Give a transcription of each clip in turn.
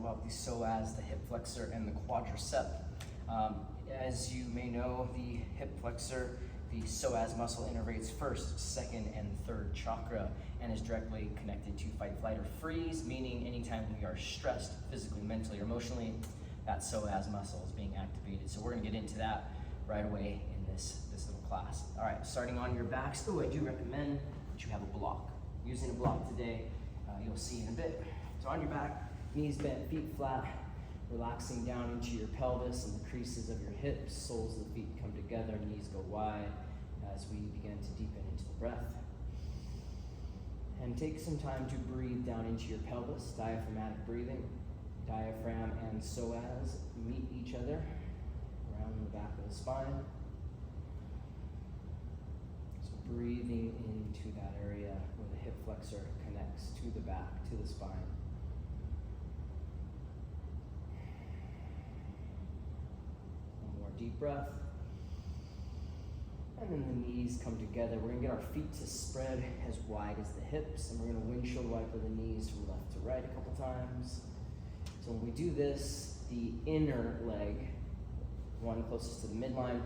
about the psoas, the hip flexor, and the quadricep. As you may know, the hip flexor, the psoas muscle innervates first, second, and third chakra and is directly connected to fight, flight, or freeze, meaning anytime we are stressed physically, mentally, or emotionally, that psoas muscle is being activated. So we're gonna get into that right away in this little class. All right, starting on your backs. I do recommend that you have a block. Using a block today, you'll see in a bit. So on your back, knees bent, feet flat, relaxing down into your pelvis and the creases of your hips, soles of the feet come together, knees go wide as we begin to deepen into the breath. And take some time to breathe down into your pelvis, diaphragmatic breathing. Diaphragm and psoas meet each other around the back of the spine. So breathing into that area where the hip flexor connects to the back, to the spine. One more deep breath. And then the knees come together. We're gonna get our feet to spread as wide as the hips, and we're gonna windshield wiper the knees from left to right a couple times. So when we do this, the inner leg, one closest to the midline,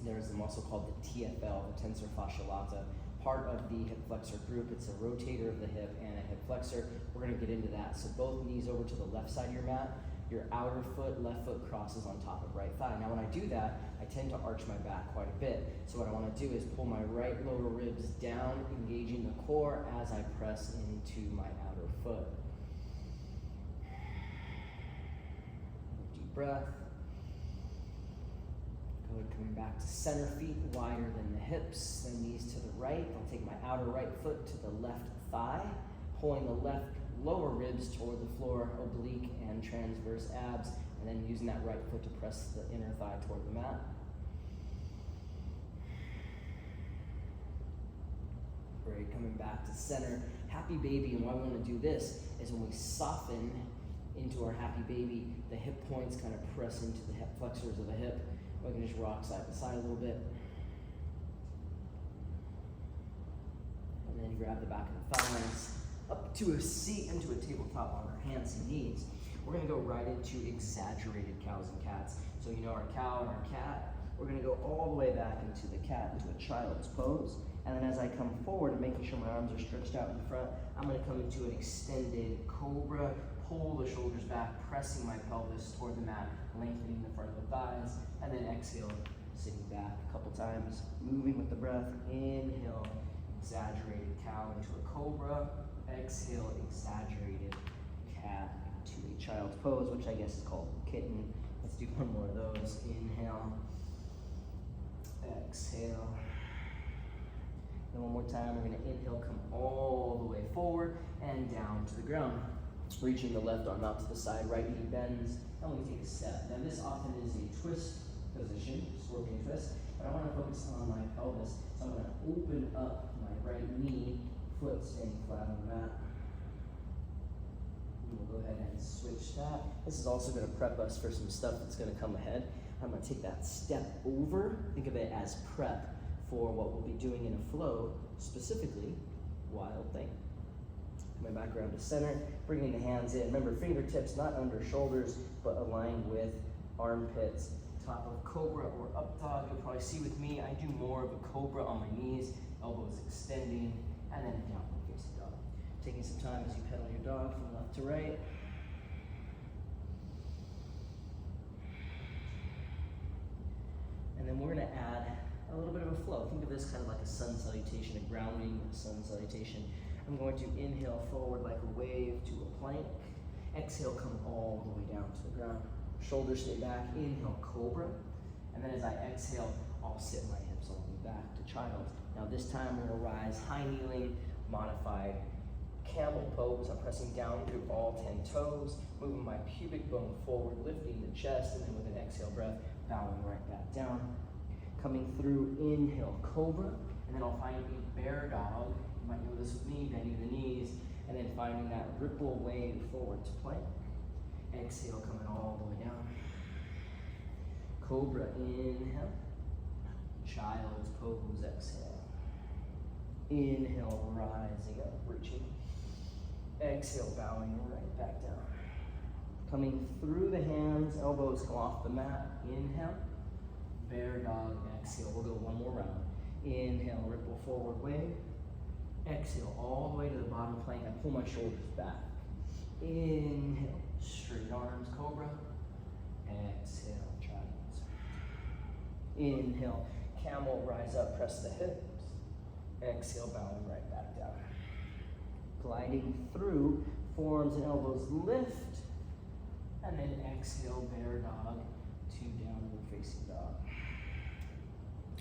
there's a muscle called the TFL, the tensor fasciae lata, part of the hip flexor group. It's a rotator of the hip and a hip flexor. We're gonna get into that. So both knees over to the left side of your mat. Your outer foot, left foot crosses on top of right thigh. Now when I do that, I tend to arch my back quite a bit. So what I wanna do is pull my right lower ribs down, engaging the core as I press into my outer foot. Deep breath. Good, coming back to center, feet wider than the hips, then knees to the right. I'll take my outer right foot to the left thigh, pulling the left lower ribs toward the floor, oblique and transverse abs, and then using that right foot to press the inner thigh toward the mat. Great, coming back to center, happy baby, and why we want to do this is when we soften into our happy baby, the hip points kind of press into the hip flexors of the hip. We can just rock side to side a little bit. And then grab the back of the thighs, up to a seat, into a tabletop on our hands and knees. We're gonna go right into exaggerated cows and cats. So you know our cow and our cat, we're gonna go all the way back into the cat, into a child's pose. And then as I come forward and making sure my arms are stretched out in front, I'm gonna come into an extended cobra, pull the shoulders back, pressing my pelvis toward the mat, lengthening the front of the thighs, and then exhale, sitting back a couple times, moving with the breath. Inhale, exaggerated cow into a cobra. Exhale, exaggerated cat to a child's pose, which I guess is called kitten. Let's do one more of those. Inhale, exhale. And one more time, we're gonna inhale, come all the way forward and down to the ground. Reaching the left arm out to the side, right knee bends, and we take a step. Now this often is a twist position, scorpion twist, but I wanna focus on my pelvis. So I'm gonna open up my right knee, foot staying flat on the mat. And we'll go ahead and switch that. This is also gonna prep us for some stuff that's gonna come ahead. I'm gonna take that step over, think of it as prep for what we'll be doing in a flow, specifically wild thing. Coming back around to center, bringing the hands in. Remember, fingertips not under shoulders, but aligned with armpits. Top of cobra or up dog. You'll probably see with me, I do more of a cobra on my knees, elbows extending, and then downward facing dog. Taking some time as you pedal your dog from left to right. And then we're gonna add a little bit of a flow. Think of this kind of like a sun salutation, a grounding sun salutation. I'm going to inhale forward like a wave to a plank. Exhale, come all the way down to the ground. Shoulders stay back, inhale, cobra. And then as I exhale, I'll sit my hips all the way back to child. Now this time we're gonna rise high kneeling, modified camel pose. I'm pressing down through all 10 toes, moving my pubic bone forward, lifting the chest, and then with an exhale breath, bowing right back down. Coming through, inhale, cobra, and then I'll find a bear dog. You might know this with me, bending the knees, and then finding that ripple wave forward to plank. Exhale, coming all the way down. Cobra, inhale. Child's pose, exhale. Inhale, rising up, reaching. Exhale, bowing right back down. Coming through the hands, elbows come off the mat. Inhale, bear dog, exhale. We'll go one more round. Inhale, ripple forward wave. Exhale, all the way to the bottom plank. I pull my shoulders back. Inhale, straight arms, cobra. Exhale, triangles. Inhale, camel, rise up, press the hips. Exhale, bowing right back down. Gliding through, forearms and elbows lift. And then exhale, bear dog to downward facing dog.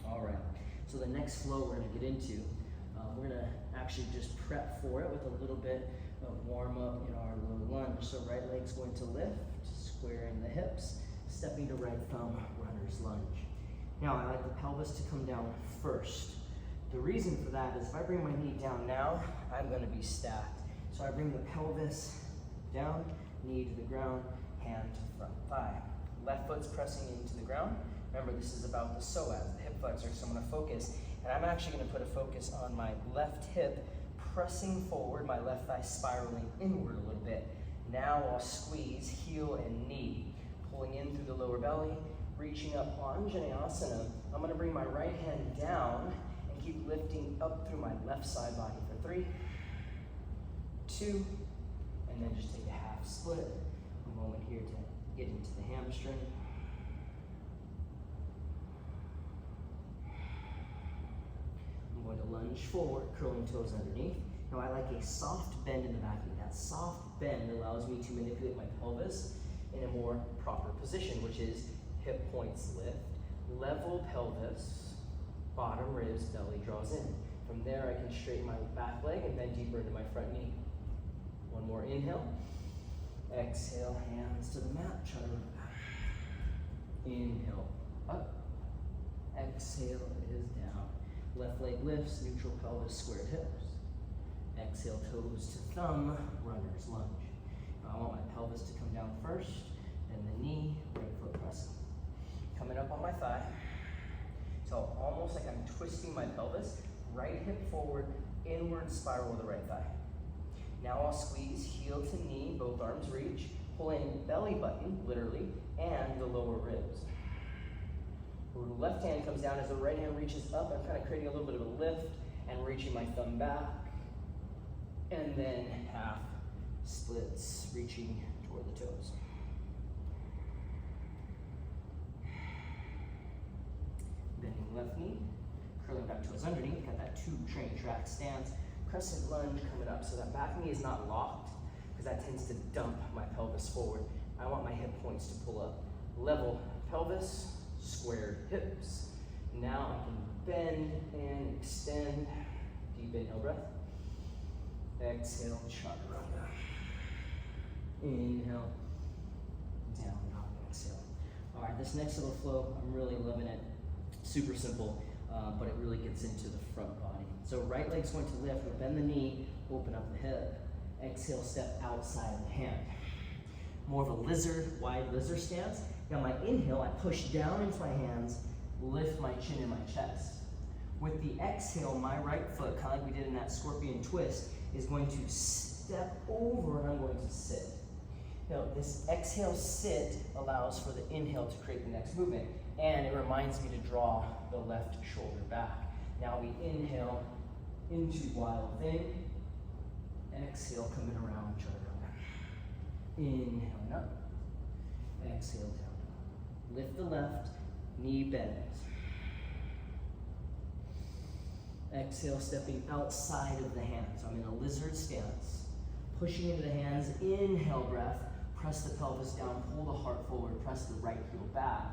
All right, so the next flow we're gonna get into, we're gonna actually just prep for it with a little bit of warm up in our low lunge. So right leg's going to lift, squaring the hips, stepping to right thumb, runner's lunge. Now I like the pelvis to come down first. The reason for that is if I bring my knee down now, I'm gonna be stacked. So I bring the pelvis down, knee to the ground, hand to front thigh. Left foot's pressing into the ground. Remember, this is about the psoas, the hip flexor, so I'm gonna focus, and I'm actually gonna put a focus on my left hip pressing forward, my left thigh spiraling inward a little bit. Now I'll squeeze heel and knee, pulling in through the lower belly, reaching up Anjaneyasana. I'm gonna bring my right hand down and keep lifting up through my left side body for 3, 2, and then just take a half split. A moment here to get into the hamstring. I'm going to lunge forward, curling toes underneath. Now I like a soft bend in the back knee. That soft bend allows me to manipulate my pelvis in a more proper position, which is hip points lift, level pelvis, bottom ribs, belly draws in. From there I can straighten my back leg and bend deeper into my front knee. One more inhale. Exhale, hands to the mat, chaturanga. Inhale, up. Exhale is down. Left leg lifts, neutral pelvis, squared hips. Exhale, toes to thumb, runner's lunge. Now I want my pelvis to come down first, then the knee, right foot pressing. Coming up on my thigh. So almost like I'm twisting my pelvis, right hip forward, inward spiral with the right thigh. Now I'll squeeze heel to knee, both arms reach, pull in belly button, literally, and the lower ribs. The left hand comes down as the right hand reaches up. I'm kind of creating a little bit of a lift and reaching my thumb back. And then half splits, reaching toward the toes. Bending left knee, curling back toes underneath, got that tube train track stance. Crescent lunge coming up, so that back knee is not locked, because that tends to dump my pelvis forward. I want my hip points to pull up. Level pelvis, squared hips. Now I can bend and extend. Deep inhale breath. Exhale, chaturanga. Inhale, down dog, exhale. All right, this next little flow, I'm really loving it. Super simple, but it really gets into the front body. So right leg's going to lift, we'll bend the knee, open up the hip. Exhale, step outside of the hand. More of a lizard, wide lizard stance. Now my inhale, I push down into my hands, lift my chin and my chest. With the exhale, my right foot, kind of like we did in that scorpion twist, is going to step over and I'm going to sit. Now this exhale sit allows for the inhale to create the next movement, and it reminds me to draw the left shoulder back. Now we inhale into wild thing, exhale coming around, chaturanga. Inhaling up, exhale down. Lift the left, knee bends. Exhale, stepping outside of the hands. I'm in a lizard stance. Pushing into the hands, inhale breath, press the pelvis down, pull the heart forward, press the right heel back,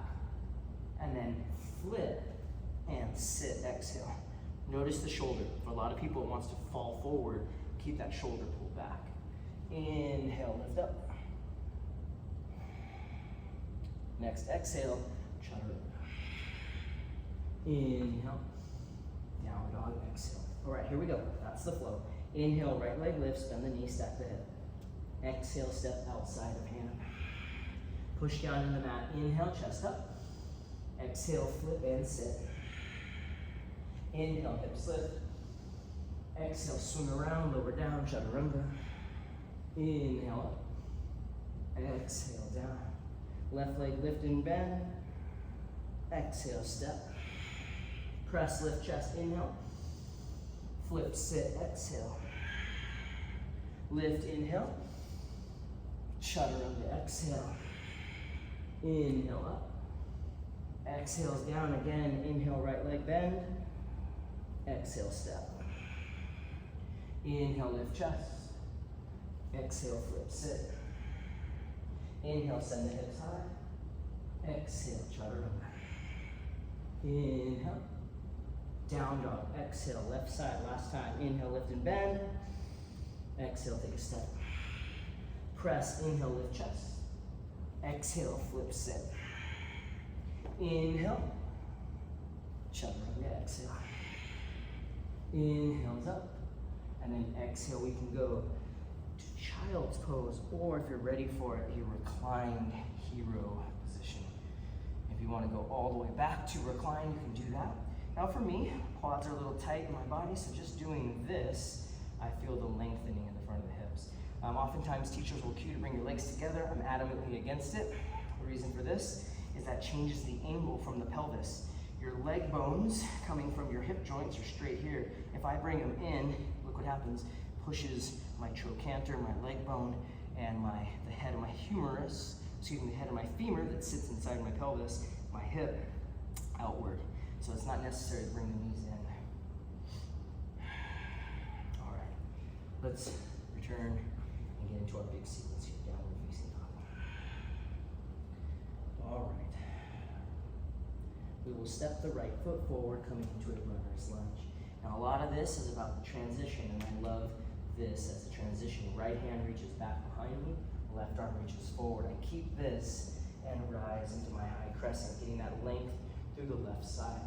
and then flip and sit, exhale. Notice the shoulder. For a lot of people, it wants to fall forward. Keep that shoulder pulled back. Inhale, lift up. Next, exhale, chaturanga. Inhale, down dog, exhale. All right, here we go. That's the flow. Inhale, right leg lifts, bend the knee, stack the hip. Exhale, step outside of hand. Push down in the mat. Inhale, chest up. Exhale, flip and sit. Inhale, hips lift. Exhale, swing around, lower down, chaturanga. Inhale up. Exhale down. Left leg lift and bend. Exhale, step. Press, lift, chest, inhale. Flip, sit, exhale. Lift, inhale. Chaturanga, exhale. Inhale up. Exhale down again. Inhale, right leg bend. Exhale, step. Inhale, lift chest. Exhale, flip, sit. Inhale, send the hips high. Exhale, chaturanga. Inhale. Down dog. Exhale, left side. Last time. Inhale, lift and bend. Exhale, take a step. Press, inhale, lift chest. Exhale, flip, sit. Inhale. Chaturanga, exhale. Inhales up. And then exhale, we can go to child's pose, or if you're ready for it, your reclined hero position. If you want to go all the way back to recline, you can do that. Now for me, quads are a little tight in my body, so just doing this, I feel the lengthening in the front of the hips. Oftentimes teachers will cue to bring your legs together. I'm adamantly against it. The reason for this is that changes the angle from the pelvis. Your leg bones coming from your hip joints are straight here. If I bring them in, look what happens, pushes my trochanter, my leg bone, and the head of my humerus, the head of my femur that sits inside my pelvis, my hip, outward. So it's not necessary to bring the knees in. All right, let's return and get into our big sequence here, downward facing dog. All right. We will step the right foot forward, coming into a runner's lunge. Now a lot of this is about the transition, and I love this as a transition. Right hand reaches back behind me, left arm reaches forward. I keep this and rise into my high crescent, getting that length through the left side.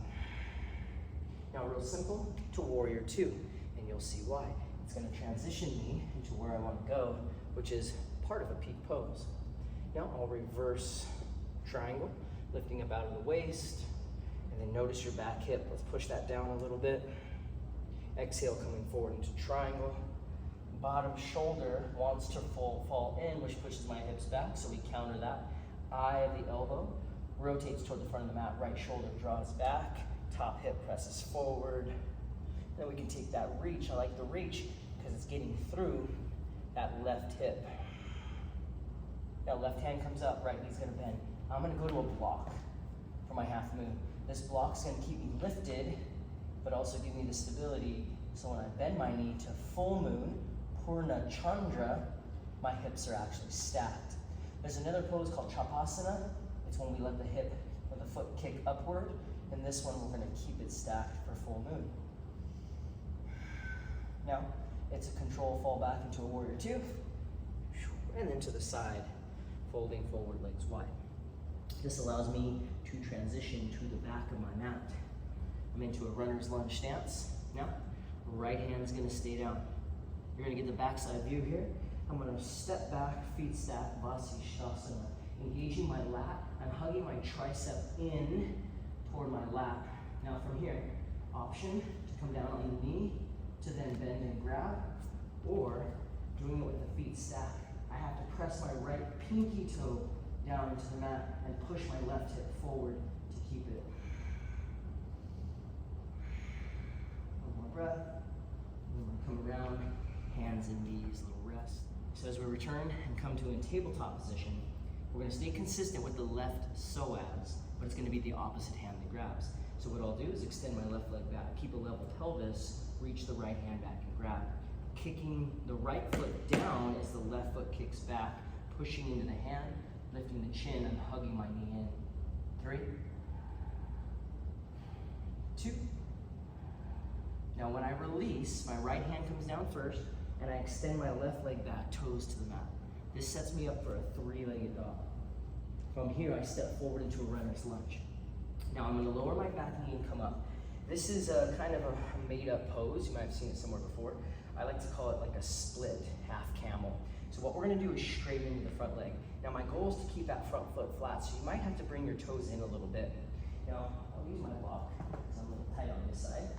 Now real simple, to warrior two, and you'll see why. It's gonna transition me into where I wanna go, which is part of a peak pose. Now I'll reverse triangle, lifting up out of the waist, and then notice your back hip. Let's push that down a little bit. Exhale, coming forward into triangle. Bottom shoulder wants to fall in, which pushes my hips back, so we counter that. Eye of the elbow rotates toward the front of the mat. Right shoulder draws back. Top hip presses forward. Then we can take that reach. I like the reach because it's getting through that left hip. Now left hand comes up, right knee's gonna bend. I'm gonna go to a block for my half moon. This block's gonna keep me lifted, but also give me the stability. So when I bend my knee to full moon, Purna Chandra, my hips are actually stacked. There's another pose called Chapasana. It's when we let the hip or the foot kick upward. And this one, we're gonna keep it stacked for full moon. Now, it's a control fall back into a warrior two, and then to the side, folding forward, legs wide. This allows me to transition to the back of my mat. I'm into a runner's lunge stance. Now, right hand is gonna stay down. You're gonna get the backside view here. I'm gonna step back, feet stacked, Vasisthasana. Engaging my lat, I'm hugging my tricep in toward my lat. Now from here, option to come down on the knee, to then bend and grab, or doing it with the feet stacked. I have to press my right pinky toe down into the mat and push my left hip forward to keep it. One more breath. Come around, hands and knees, little rest. So as we return and come to a tabletop position, we're gonna stay consistent with the left psoas, but it's gonna be the opposite hand that grabs. So what I'll do is extend my left leg back, keep a level pelvis, reach the right hand back and grab. Kicking the right foot down as the left foot kicks back, pushing into the hand, lifting the chin and hugging my knee in. 3, 2. Now when I release, my right hand comes down first, and I extend my left leg back, toes to the mat. This sets me up for a 3-legged dog. From here, I step forward into a runner's lunge. Now I'm gonna lower my back knee and come up. This is a kind of a made-up pose. You might have seen it somewhere before. I like to call it like a split half camel. So what we're gonna do is straighten into the front leg. Now my goal is to keep that front foot flat, so you might have to bring your toes in a little bit. Now, I'll use my block, because I'm a little tight on this side.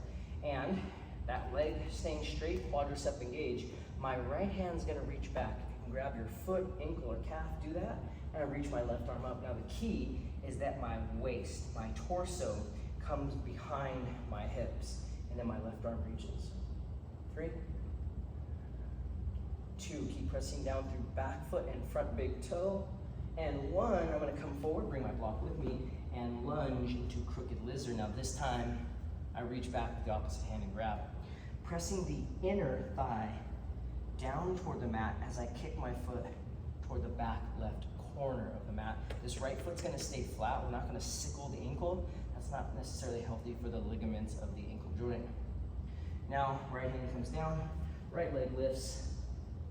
And that leg staying straight, quadricep engaged. My right hand's gonna reach back. can grab your foot, ankle, or calf, do that, and I reach my left arm up. Now the key is that my waist, my torso, comes behind my hips, and then my left arm reaches. 3, 2, keep pressing down through back foot and front big toe. And 1, I'm gonna come forward, bring my block with me, and lunge into crooked lizard. Now this time, I reach back with the opposite hand and grab. Pressing the inner thigh down toward the mat as I kick my foot toward the back left corner of the mat. This right foot's gonna stay flat. We're not gonna sickle the ankle. That's not necessarily healthy for the ligaments of the ankle joint. Now, right hand comes down, right leg lifts,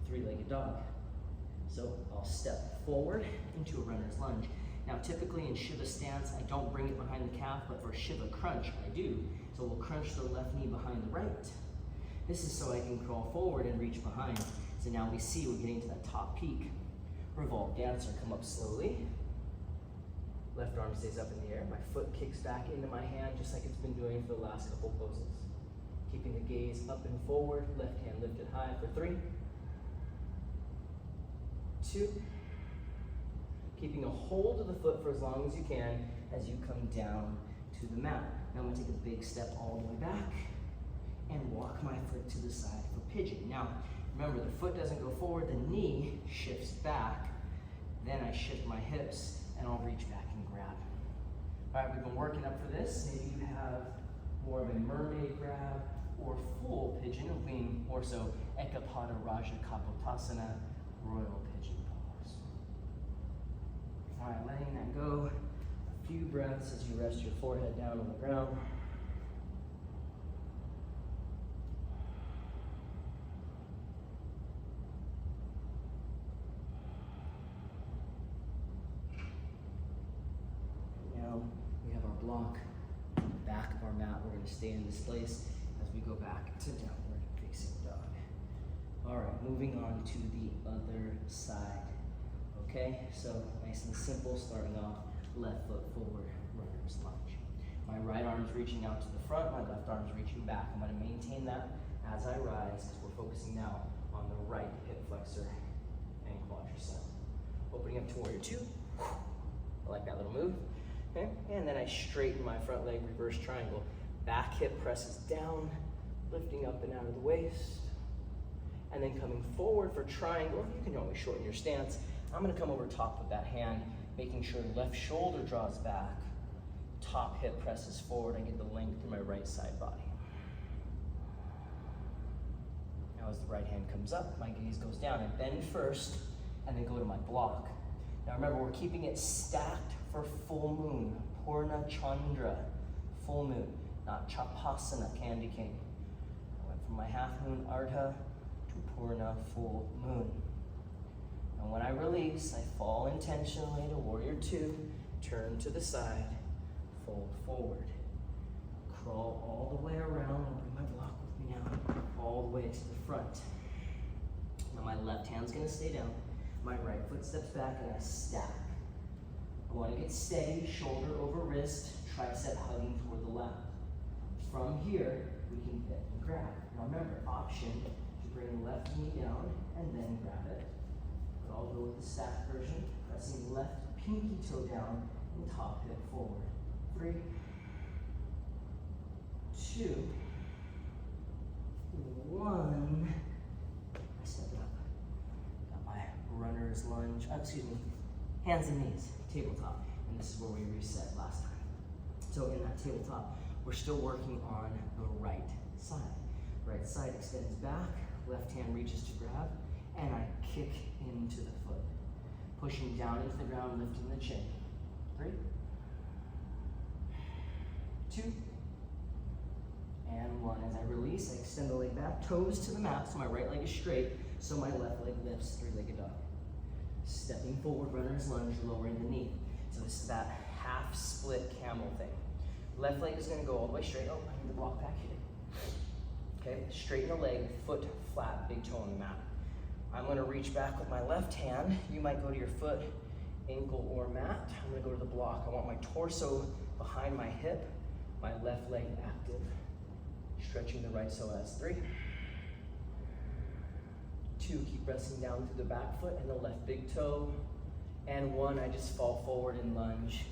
3-legged dog. So I'll step forward into a runner's lunge. Now typically in Shiva stance, I don't bring it behind the calf, but for Shiva crunch, I do. So we'll crunch the left knee behind the right. This is so I can crawl forward and reach behind. So now we see we're getting to that top peak. Revolve dancer, come up slowly. Left arm stays up in the air. My foot kicks back into my hand just like it's been doing for the last couple poses. Keeping the gaze up and forward, left hand lifted high for 3, 2, keeping a hold of the foot for as long as you can as you come down to the mat. Now I'm gonna take a big step all the way back and walk my foot to the side for pigeon. Now, remember the foot doesn't go forward, the knee shifts back, then I shift my hips and I'll reach back and grab. All right, we've been working up for this. Maybe you have more of a mermaid grab or full pigeon, being more so Ekapada Raja Kapotasana, royal pigeon pose. All right, letting that go. A few breaths as you rest your forehead down on the ground. Now we have our block, back of our mat. We're going to stay in this place as we go back to downward facing dog. All right, moving on to the other side. Okay, so nice and simple, starting off left foot forward, runner's lunge. My right arm's reaching out to the front, my left arm's reaching back. I'm going to maintain that as I rise because we're focusing now on the right hip flexor and quadricep. Opening up to warrior 2. I like that little move. Okay, and then I straighten my front leg, reverse triangle. Back hip presses down, lifting up and out of the waist. And then coming forward for triangle. You can always shorten your stance. I'm gonna come over top with that hand, making sure left shoulder draws back, top hip presses forward. I get the length through my right side body. Now as the right hand comes up, my gaze goes down. I bend first, and then go to my block. Now remember, we're keeping it stacked for full moon, Purna Chandra, full moon, not Chapasana, Candy King. I went from my half moon Ardha to Purna, full moon. And when I release, I fall intentionally to warrior 2, turn to the side, fold forward. Crawl all the way around, and bring my block with me now, all the way to the front. Now my left hand's gonna stay down. My right foot steps back and I stack. I want to get steady, shoulder over wrist, tricep hugging toward the left. From here, we can hit and grab. Now remember, option to bring the left knee down and then grab it. But I'll go with the stack version, pressing left pinky toe down and top hip forward. 3, 2, 1. I step it up. Got my runner's lunge, hands and knees, tabletop. And this is where we reset last time. So in that tabletop, we're still working on the right side. Right side extends back, left hand reaches to grab, and I kick into the foot. Pushing down into the ground, lifting the chin. 3, 2, and 1. As I release, I extend the leg back, toes to the mat, so my right leg is straight, so my left leg lifts, 3-legged dog. Stepping forward, runner's lunge, lowering the knee. So this is that half split camel thing. Left leg is gonna go all the way straight. Oh, I need the block back here. Okay, straighten the leg, foot flat, big toe on the mat. I'm gonna reach back with my left hand. You might go to your foot, ankle, or mat. I'm gonna go to the block. I want my torso behind my hip, my left leg active. Stretching the right psoas. 3, 2, keep pressing down through the back foot and the left big toe. And 1, I just fall forward and lunge.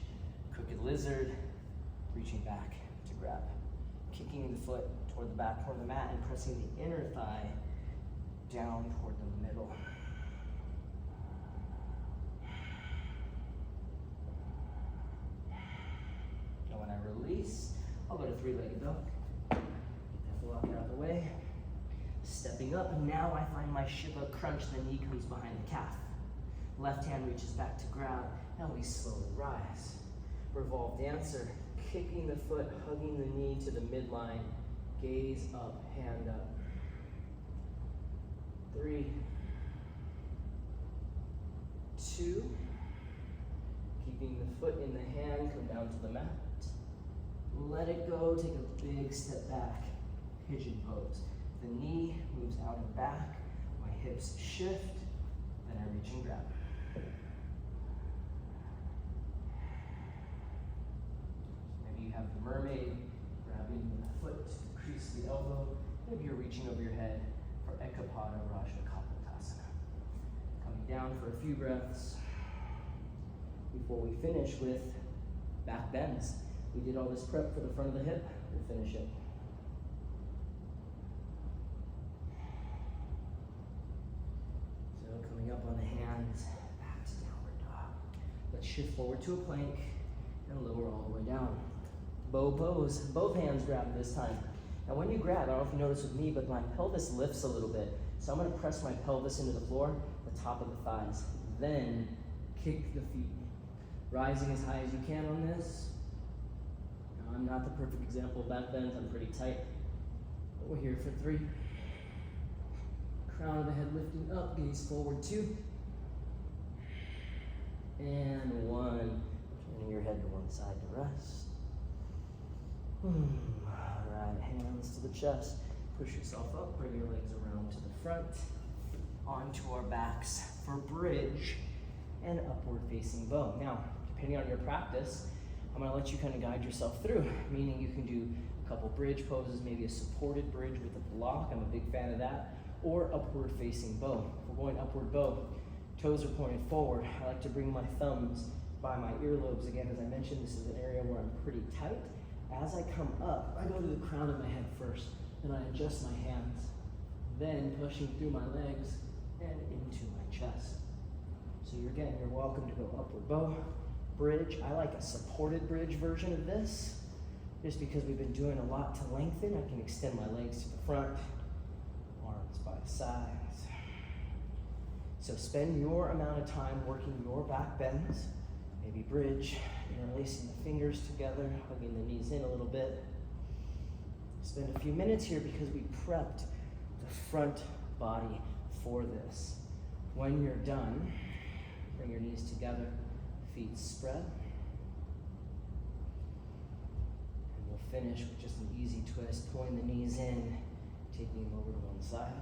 Crooked lizard, reaching back to grab. Kicking the foot toward the back corner of the mat and pressing the inner thigh down toward the middle. And when I release, I'll go to 3-legged dog. Get that block out of the way. Stepping up, and now I find my Shiva crunch. The knee comes behind the calf. Left hand reaches back to grab, and we slowly rise. Revolve dancer, kicking the foot, hugging the knee to the midline. Gaze up, hand up. 3, 2, keeping the foot in the hand, come down to the mat. Let it go, take a big step back, pigeon pose. The knee moves out and back, my hips shift, then I reach and grab. Maybe you have the mermaid, grabbing the foot to crease the elbow. Maybe you're reaching over your head for Ekapada Raja Kapotasana. Coming down for a few breaths before we finish with back bends. We did all this prep for the front of the hip, we'll finish it. So coming up on the hands, back to downward dog. Let's shift forward to a plank and lower all the way down. Bow pose, both hands grab this time. Now when you grab, I don't know if you notice with me, but my pelvis lifts a little bit. So I'm gonna press my pelvis into the floor, the top of the thighs. Then kick the feet. Rising as high as you can on this. Now, I'm not the perfect example of back bends, I'm pretty tight. But we're here for 3. Crown of the head lifting up, gaze forward 2. And 1. Turning your head to one side to rest. Right hands to the chest. Push yourself up, bring your legs around to the front. Onto our backs for bridge and upward facing bow. Now, depending on your practice, I'm gonna let you kind of guide yourself through, meaning you can do a couple bridge poses, maybe a supported bridge with a block, I'm a big fan of that, or upward facing bow. If we're going upward bow, toes are pointed forward. I like to bring my thumbs by my earlobes. Again, as I mentioned, this is an area where I'm pretty tight. As I come up, I go to the crown of my head first, and I adjust my hands, then pushing through my legs and into my chest. So you're welcome to go upward bow, bridge. I like a supported bridge version of this, just because we've been doing a lot to lengthen. I can extend my legs to the front, arms by the sides. So spend your amount of time working your back bends, maybe bridge, interlacing the fingers together, hugging the knees in a little bit. Spend a few minutes here because we prepped the front body for this. When you're done, bring your knees together, feet spread. And we'll finish with just an easy twist, pulling the knees in, taking them over to one side.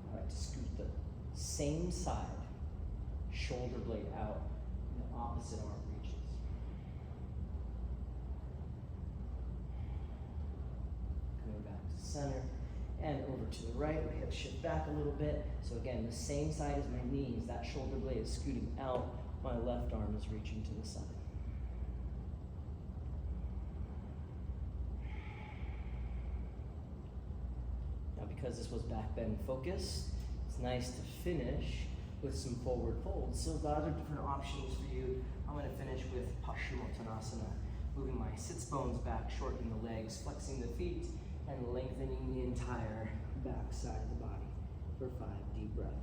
All right, scoot the same side, shoulder blade out, and the opposite arm reaches. Coming back to center. And over to the right, my hips shift back a little bit. So again, the same side as my knees, that shoulder blade is scooting out, my left arm is reaching to the side. Now because this was back bend focused, it's nice to finish with some forward folds. So those are different options for you. I'm gonna finish with Paschimottanasana, moving my sits bones back, shortening the legs, flexing the feet, and lengthening the entire back side of the body for 5 deep breaths.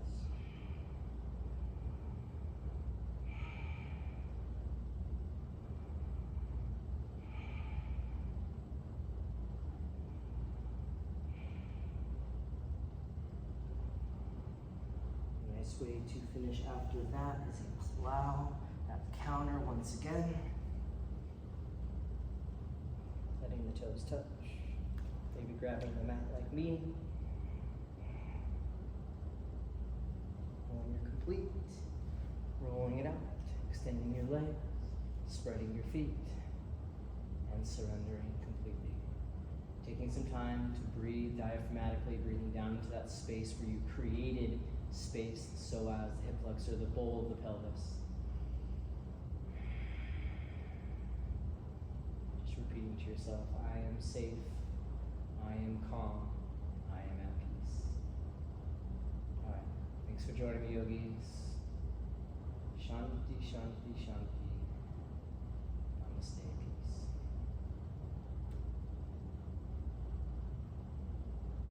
A nice way to finish after that is a plow, that counter once again. Letting the toes touch. Maybe grabbing the mat like me. When you're complete, rolling it out, extending your legs, spreading your feet, and surrendering completely. Taking some time to breathe diaphragmatically, breathing down into that space where you created space, the psoas, the hip flexor, the bowl of the pelvis. Just repeating to yourself, I am safe, I am calm, I am at peace. All right, thanks for joining me, yogis. Shanti, shanti, shanti.